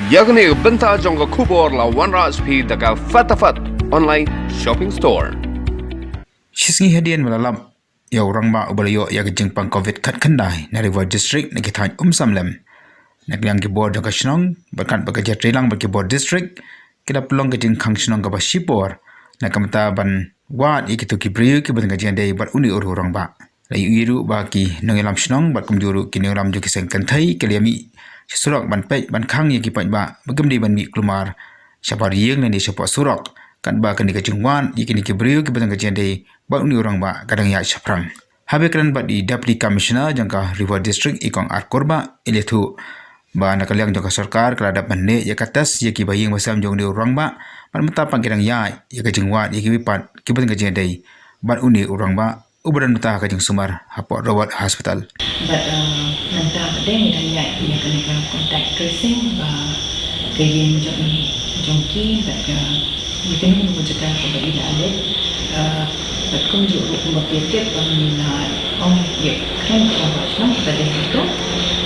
Yakni benta jongga kubor la 100p daga fatafat online shopping store. Shisngi hadian malalam ya orang ba Uba Ioh ya jengpang COVID kat kendai na river district na kithan Umsamlem. Naglang kibor jongga shnong berkat bekerja trilang berkibor district kita pelong ke Khang shnong ka ba shipor na kamta ban wat ikitu kibriu ki bang gajian dai bar uni orang ba. Layu iru ba ki nongelam shnong bar kumjuru ki nongelam jo kiseng kanthai kaliami surok ban pej ban khang ye ki paj ba bagam di ban mi klumar syapar yeng na ni syapa surok kan ba kan di kajungwan ikini ki beriu ki bang gajian dai ba uni orang ba kadang ya syaprang habe kan ba di deputy commissioner jangka river district ikong arkorba ilethu ba nakaliang jangka sarkar keladap bande ya katas ye ki bayeng basam jong di orang ba ban mata pangkirang ya kajungwan ye ki wipat ki bang gajian dai ba uni orang ba ubaran mata kajung sumar hapok rawat hospital but nanta bade ni dan ya ia kena contact tracing ba kayen jongki but mungkin menunjukkan kepada ida ada but kunjuk pembuktian pemina om ya kan profesional pada itu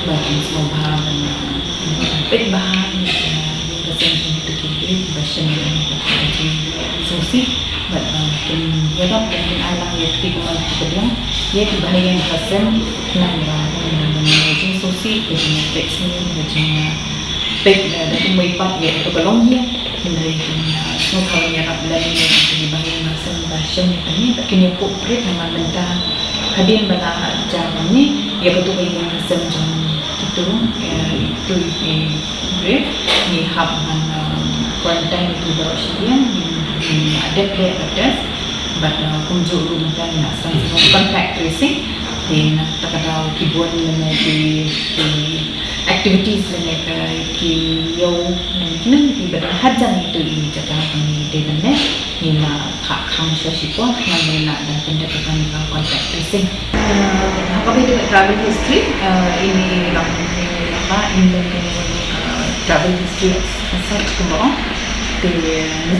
bagi semua bahan pet bahan yang itu kiri version yang sosi but mungkin jawab dengan alang yang tiga kedua ia kebahagiaan pasien nak mengenai sosi dengan teksnya dengan pet dan kumaipat ia itu belum dia mengenai semua kalau yang nak belajar dengan kebahagiaan pasien ini tak kini pukul nama mentah hadir bala jam ni ia betul bahagian pasien itu ni hab quarantine itu berosian ada play atas but kunjung rumah nak sama contact tracing di nak terkadang kibun dengan di activities dengan ki yo mungkin di badan hajan itu ini jaga kami di mana ni nak Khang sesiapa yang nak dan tindakan contact tracing apa itu travel history ini apa ini travel history asal kemana thì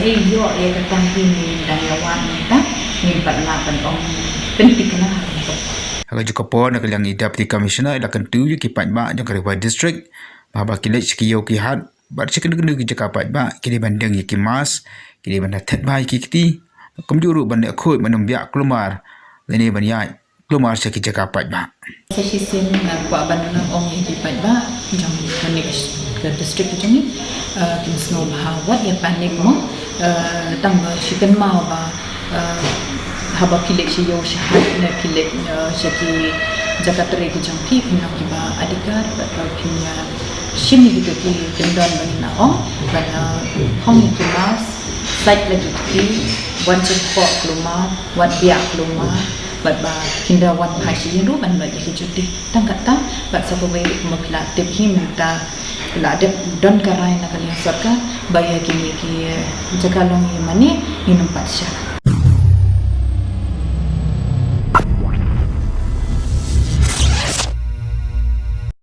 Uba Ioh ia katang ini dan yawan kita nimpat nak pentong penting kena Aga juga pon nak yang deputy commissioner ila kentu ki pat ba jong river district bahaba kilet kiyo ki hat bar chicken kenu ki jaka pat ba kini bandeng ki mas kini banda that bai ki kiti kumjuru banda khoi manum bia klumar leni banyai klumar se ki jaka pat ba sesi sen kwa bandang ong ki pat ba jong ke district jong ni kin snow bahawat ya panik mo tambah chicken mau ba haba kilet siyo syahad na kilet syaki Jakarta ki jangki pina ki ba adikar ba pinya shini gitu ki kendon bani na ba hong ki mas site lagi ki one support kluma one biak kluma ba kinda one pashi ru ban ba ki juti tangkata ba sababai mukla tip himta la de don karai na kalian sarka bayar kini ki jakalong mani minum pasya